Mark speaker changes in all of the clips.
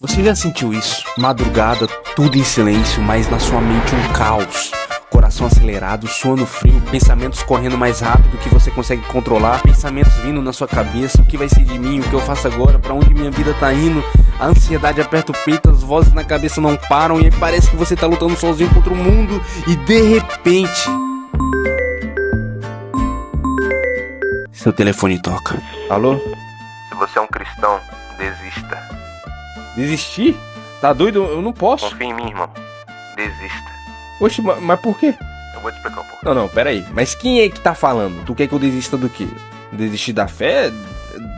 Speaker 1: Você já sentiu isso? Madrugada, tudo em silêncio, mas na sua mente um caos. Coração acelerado, sono frio, pensamentos correndo mais rápido que você consegue controlar, pensamentos vindo na sua cabeça, o que vai ser de mim, o que eu faço agora, pra onde minha vida tá indo. A ansiedade aperta o peito, as vozes na cabeça não param e aí parece que você tá lutando sozinho contra o mundo e de repente... seu telefone toca. Alô?
Speaker 2: Se você é um cristão, desista.
Speaker 1: Desistir? Tá doido? Eu não posso.
Speaker 2: Confia em mim, irmão. Desista.
Speaker 1: Oxe, mas por quê?
Speaker 2: Eu vou te explicar um pouco.
Speaker 1: Não, pera aí. Mas quem é que tá falando? Tu quer que eu desista do quê? Desistir da fé?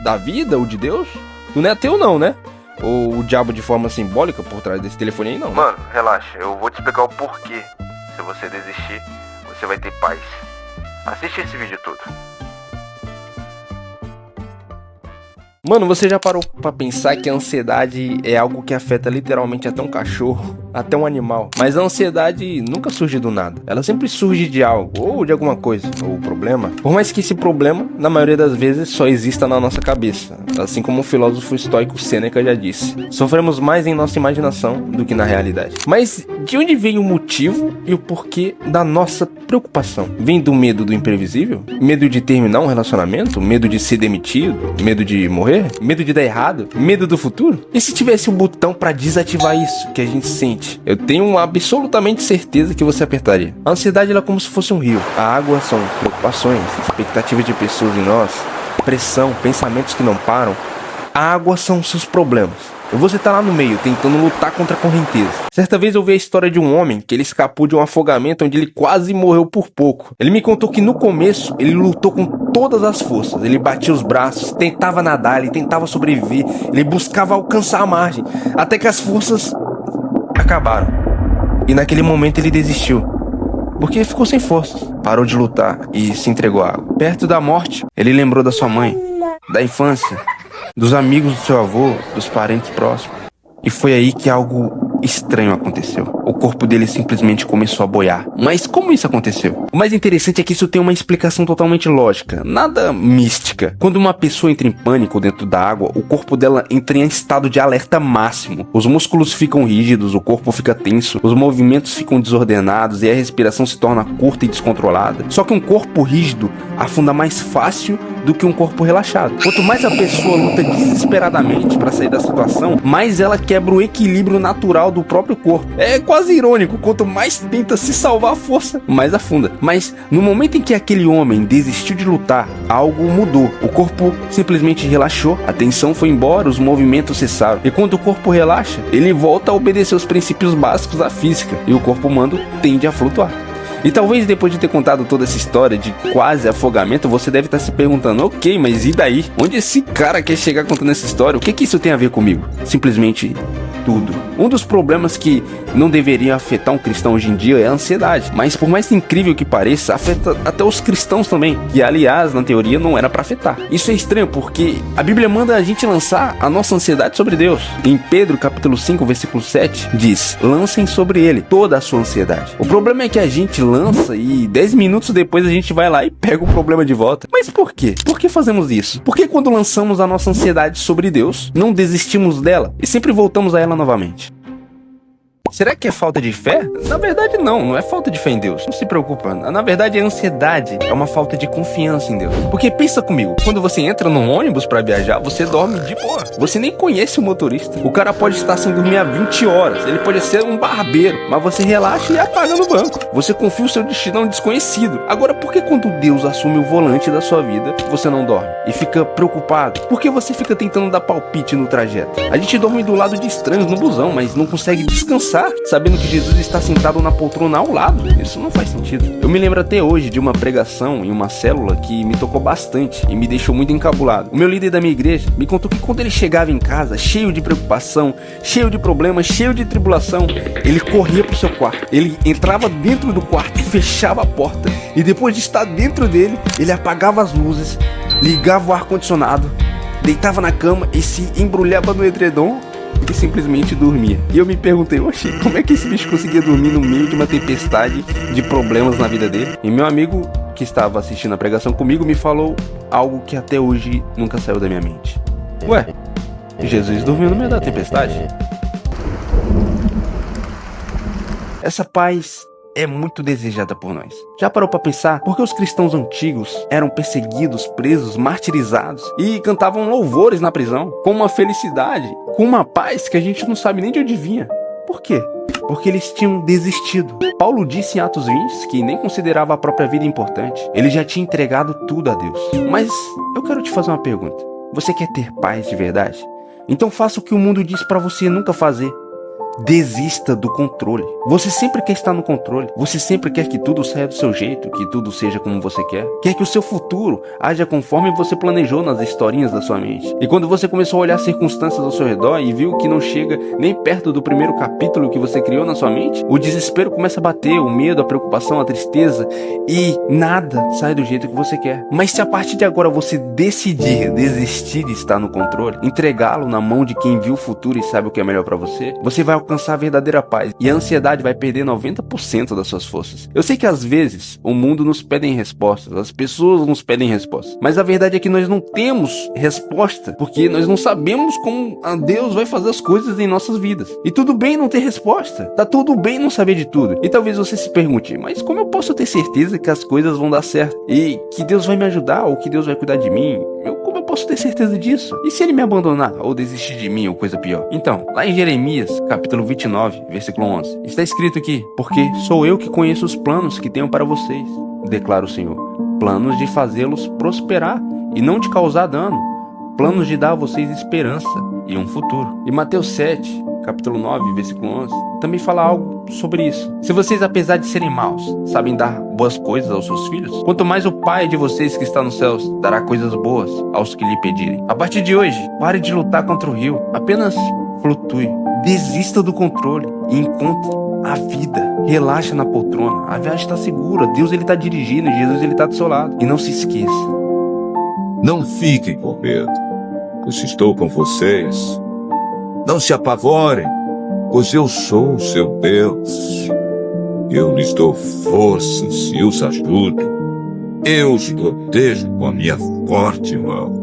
Speaker 1: Da vida? Ou de Deus? Tu não é ateu não, né? Ou o diabo de forma simbólica por trás desse telefone aí, não?
Speaker 2: Mano, relaxa. Eu vou te explicar o porquê. Se você desistir, você vai ter paz. Assiste esse vídeo todo.
Speaker 1: Mano, você já parou pra pensar que a ansiedade é algo que afeta literalmente até um cachorro, até um animal? Mas a ansiedade nunca surge do nada. Ela sempre surge de algo, ou de alguma coisa, ou problema. Por mais que esse problema, na maioria das vezes, só exista na nossa cabeça. Assim como o filósofo estoico Sêneca já disse. Sofremos mais em nossa imaginação do que na realidade. Mas de onde vem o motivo e o porquê da nossa preocupação? Vem do medo do imprevisível? Medo de terminar um relacionamento? Medo de ser demitido? Medo de morrer? Medo de dar errado? Medo do futuro? E se tivesse um botão pra desativar isso que a gente sente? Eu tenho absolutamente certeza que você apertaria. A ansiedade ela é como se fosse um rio. A água são preocupações, expectativas de pessoas em nós, pressão, pensamentos que não param. A água são seus problemas. E você tá lá no meio, tentando lutar contra a correnteza. Certa vez eu vi a história de um homem que ele escapou de um afogamento onde ele quase morreu por pouco. Ele me contou que no começo ele lutou com todas as forças. Ele batia os braços, tentava nadar, ele tentava sobreviver, ele buscava alcançar a margem, até que as forças acabaram. E naquele momento ele desistiu, porque ele ficou sem forças. Parou de lutar e se entregou à água. Perto da morte, ele lembrou da sua mãe, da infância, dos amigos do seu avô, dos parentes próximos. E foi aí que algo estranho aconteceu. O corpo dele simplesmente começou a boiar. Mas como isso aconteceu? O mais interessante é que isso tem uma explicação totalmente lógica, nada mística. Quando uma pessoa entra em pânico dentro da água, o corpo dela entra em estado de alerta máximo. Os músculos ficam rígidos, o corpo fica tenso, os movimentos ficam desordenados e a respiração se torna curta e descontrolada. Só que um corpo rígido afunda mais fácil do que um corpo relaxado. Quanto mais a pessoa luta desesperadamente para sair da situação, mais ela quebra o equilíbrio natural do próprio corpo. É quase irônico, quanto mais tenta se salvar a força, mais afunda. Mas no momento em que aquele homem desistiu de lutar, algo mudou. O corpo simplesmente relaxou, a tensão foi embora, os movimentos cessaram. E quando o corpo relaxa, ele volta a obedecer os princípios básicos da física e o corpo humano tende a flutuar. E talvez depois de ter contado toda essa história de quase afogamento, você deve estar se perguntando, ok, mas e daí? Onde esse cara quer chegar contando essa história? O que isso tem a ver comigo? Simplesmente tudo. Um dos problemas que não deveria afetar um cristão hoje em dia é a ansiedade. Mas por mais incrível que pareça, afeta até os cristãos também. Que aliás, na teoria, não era para afetar. Isso é estranho porque a Bíblia manda a gente lançar a nossa ansiedade sobre Deus. Em Pedro capítulo 5, versículo 7, diz: lancem sobre ele toda a sua ansiedade. O problema é que a gente lança e 10 minutos depois a gente vai lá e pega o problema de volta. Mas por quê? Por que fazemos isso? Porque quando lançamos a nossa ansiedade sobre Deus, não desistimos dela e sempre voltamos a ela novamente. Será que é falta de fé? Na verdade não é falta de fé em Deus. Não se preocupa. Na verdade a ansiedade é uma falta de confiança em Deus. Porque pensa comigo, quando você entra num ônibus pra viajar, você dorme de boa. Você nem conhece o motorista. O cara pode estar sem dormir há 20 horas. Ele pode ser um barbeiro, mas você relaxa e apaga no banco. Você confia o seu destino a um desconhecido. Agora, por que quando Deus assume o volante da sua vida, você não dorme? E fica preocupado? Por que você fica tentando dar palpite no trajeto? A gente dorme do lado de estranhos no busão, mas não consegue descansar sabendo que Jesus está sentado na poltrona ao lado. Isso não faz sentido. Eu me lembro até hoje de uma pregação em uma célula que me tocou bastante e me deixou muito encabulado. O meu líder da minha igreja me contou que quando ele chegava em casa, cheio de preocupação, cheio de problemas, cheio de tribulação, ele corria pro seu quarto. Ele entrava dentro do quarto e fechava a porta. E depois de estar dentro dele, ele apagava as luzes, ligava o ar-condicionado, deitava na cama e se embrulhava no edredom e simplesmente dormia. E eu me perguntei, oxe, como é que esse bicho conseguia dormir no meio de uma tempestade de problemas na vida dele? E meu amigo que estava assistindo a pregação comigo me falou algo que até hoje nunca saiu da minha mente. Ué, Jesus dormiu no meio da tempestade? Essa paz é muito desejada por nós. Já parou pra pensar por que os cristãos antigos eram perseguidos, presos, martirizados e cantavam louvores na prisão com uma felicidade, com uma paz que a gente não sabe nem de onde vinha? Por quê? Porque eles tinham desistido. Paulo disse em Atos 20 que nem considerava a própria vida importante. Ele já tinha entregado tudo a Deus. Mas eu quero te fazer uma pergunta. Você quer ter paz de verdade? Então faça o que o mundo diz pra você nunca fazer. Desista do controle. Você sempre quer estar no controle. Você sempre quer que tudo saia do seu jeito, que tudo seja como você quer. Quer que o seu futuro haja conforme você planejou nas historinhas da sua mente. E quando você começou a olhar as circunstâncias ao seu redor e viu que não chega nem perto do primeiro capítulo que você criou na sua mente, o desespero começa a bater, o medo, a preocupação, a tristeza, e nada sai do jeito que você quer. Mas se a partir de agora você decidir desistir de estar no controle, entregá-lo na mão de quem viu o futuro e sabe o que é melhor pra você, você vai alcançar a verdadeira paz e a ansiedade vai perder 90% das suas forças. Eu sei que às vezes o mundo nos pede respostas, as pessoas nos pedem respostas, mas a verdade é que nós não temos resposta porque nós não sabemos como Deus vai fazer as coisas em nossas vidas. E tudo bem não ter resposta, tá tudo bem não saber de tudo. E talvez você se pergunte, mas como eu posso ter certeza que as coisas vão dar certo e que Deus vai me ajudar ou que Deus vai cuidar de mim? Como eu posso ter certeza disso? E se ele me abandonar ou desistir de mim ou coisa pior? Então, lá em Jeremias, capítulo 29, versículo 11, está escrito aqui: porque sou eu que conheço os planos que tenho para vocês, declara o Senhor, planos de fazê-los prosperar e não de causar dano, planos de dar a vocês esperança e um futuro. E Mateus 7, capítulo 9, versículo 11, também fala algo sobre isso. Se vocês, apesar de serem maus, sabem dar boas coisas aos seus filhos, quanto mais o Pai de vocês que está nos céus dará coisas boas aos que lhe pedirem. A partir de hoje, pare de lutar contra o rio, apenas flutue, desista do controle e encontre a vida. Relaxa na poltrona, a viagem está segura, Deus ele está dirigindo, Jesus ele está do seu lado. E não se esqueça,
Speaker 3: não fiquem com medo, pois estou com vocês. Não se apavorem, pois eu sou o seu Deus. Eu lhes dou forças e os ajudo. Eu os protejo com a minha forte mão.